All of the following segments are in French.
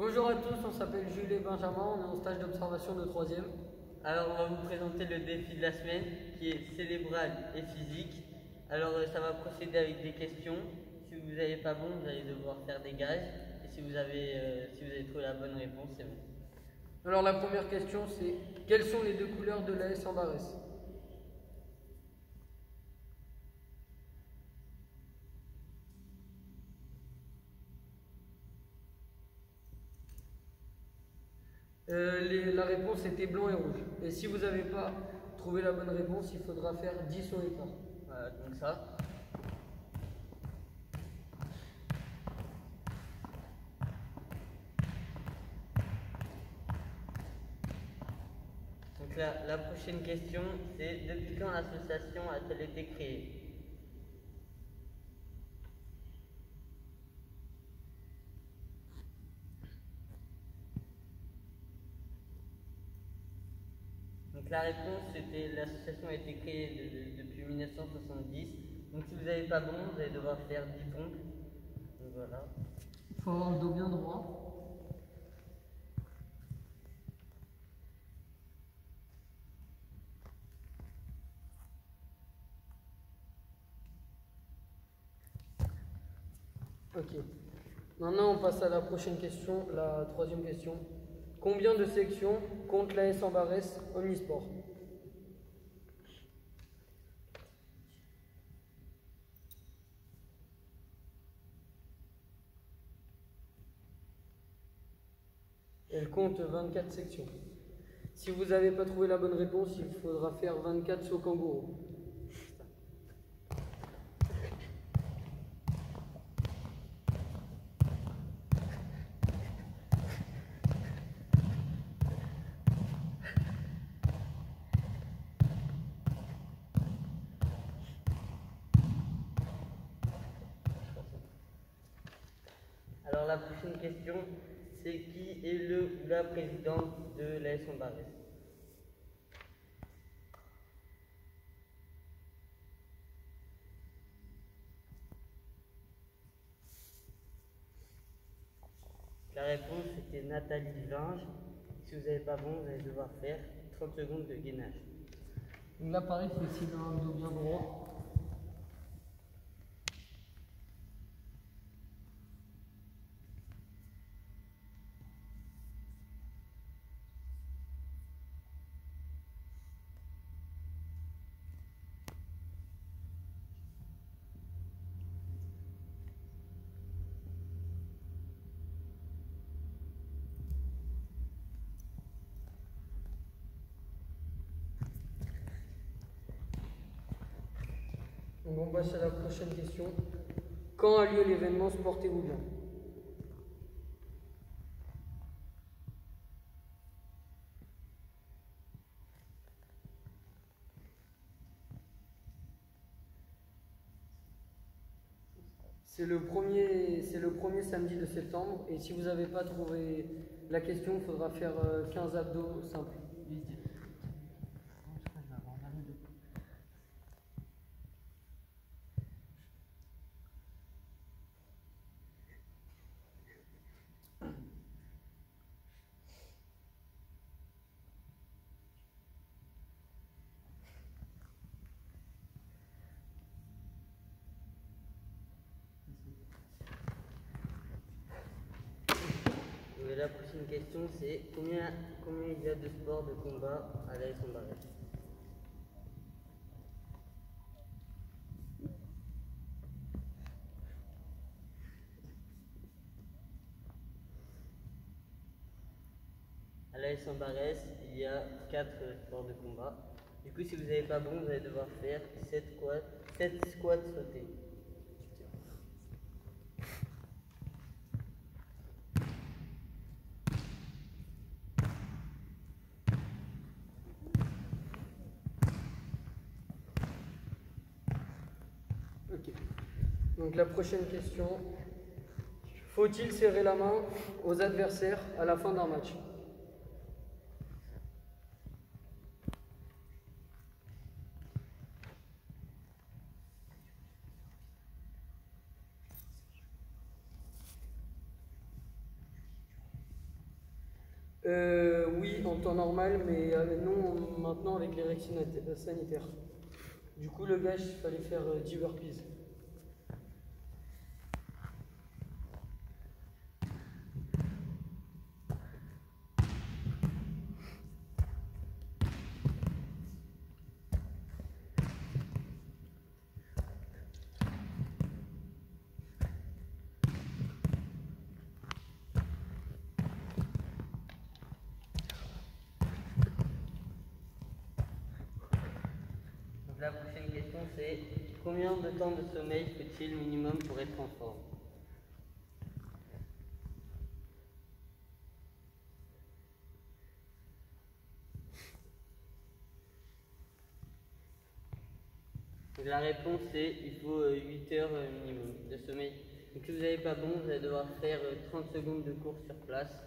Bonjour à tous, on s'appelle Jules et Benjamin, on est en stage d'observation de 3e. Alors on va vous présenter le défi de la semaine qui est cérébral et physique. Alors ça va procéder avec des questions. Si vous n'avez pas bon, vous allez devoir faire des gages. Et si vous avez trouvé la bonne réponse, c'est bon. Alors la première question c'est, quelles sont les deux couleurs de l'AS Ambarès? La réponse était blanc et rouge. Et si vous n'avez pas trouvé la bonne réponse, il faudra faire 10 au écart. Voilà, donc ça. Donc la prochaine question, c'est depuis quand l'association a-t-elle été créée? Donc la réponse c'était l'association a été créée depuis 1970. Donc si vous n'avez pas bon, vous allez devoir faire 10 pompes. Donc voilà. Il faut avoir le dos bien droit. Ok. Maintenant on passe à la prochaine question, la troisième question. Combien de sections compte l'AS Ambarès Omnisport? Elle compte 24 sections. Si vous n'avez pas trouvé la bonne réponse, il faudra faire 24 sauts kangourous. Alors la prochaine question, c'est qui est le ou la présidente de l'AS Ambarès? La réponse était Nathalie Lange. Si vous n'avez pas bon, vous allez devoir faire 30 secondes de gainage. Donc là pareil, il faut aussi avoir le dos bien droit. Donc on passe à la prochaine question. Quand a lieu l'événement Sportez-vous bien? C'est le premier samedi de septembre. Et si vous n'avez pas trouvé la question, il faudra faire 15 abdos simples. La prochaine question, c'est combien il y a de sports de combat à l'AS Ambarès? À l'AS Ambarès, il y a 4 sports de combat. Du coup, si vous n'avez pas bon, vous allez devoir faire 7 squats sautés. Ok. Donc la prochaine question. Faut-il serrer la main aux adversaires à la fin d'un match? Oui, en temps normal, mais non maintenant avec les règles sanitaires. Du coup, le gage, il fallait faire 10 burpees. Donc la prochaine question c'est combien de temps de sommeil faut-il minimum pour être en forme? Donc la réponse c'est il faut 8 heures minimum de sommeil. Donc si vous n'avez pas bon, vous allez devoir faire 30 secondes de course sur place.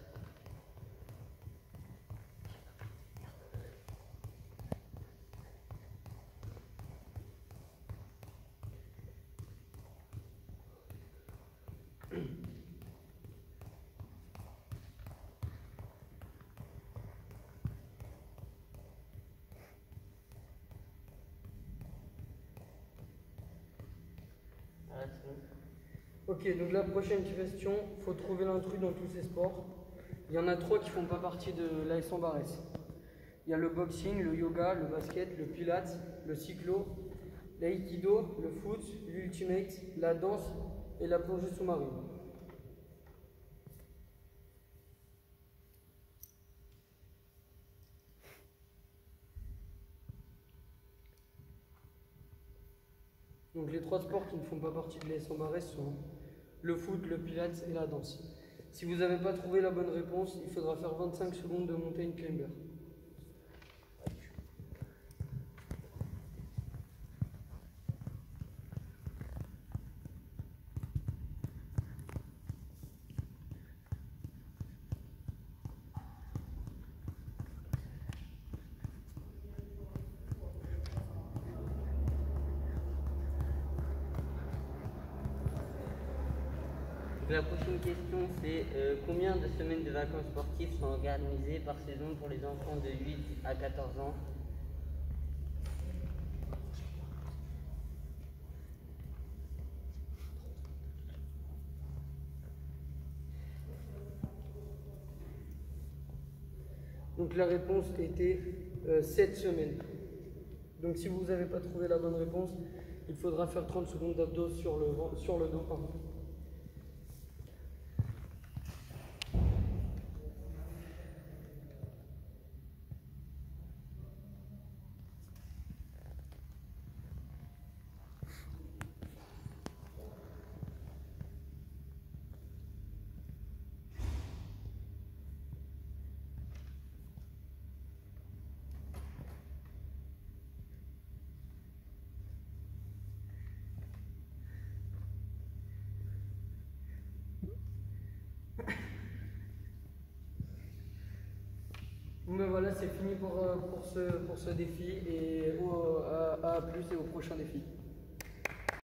Voilà, c'est bon. Ok, donc la prochaine question, il faut trouver l'intrus dans tous ces sports. Il y en a 3 qui font pas partie de l'AS Barès. Il y a le boxing, le yoga, le basket, le pilates, le cyclo, l'aïkido, le foot, l'ultimate, la danse et la plongée sous-marine. Donc les 3 sports qui ne font pas partie de l'AS Barès sont le foot, le pilates et la danse. Si vous n'avez pas trouvé la bonne réponse, il faudra faire 25 secondes de mountain climber. Donc la prochaine question c'est combien de semaines de vacances sportives sont organisées par saison pour les enfants de 8 à 14 ans? Donc la réponse était 7 semaines. Donc si vous n'avez pas trouvé la bonne réponse, il faudra faire 30 secondes d'abdos sur le dos. Pardon. Bon ben voilà, c'est fini pour ce défi et à plus et au prochain défi.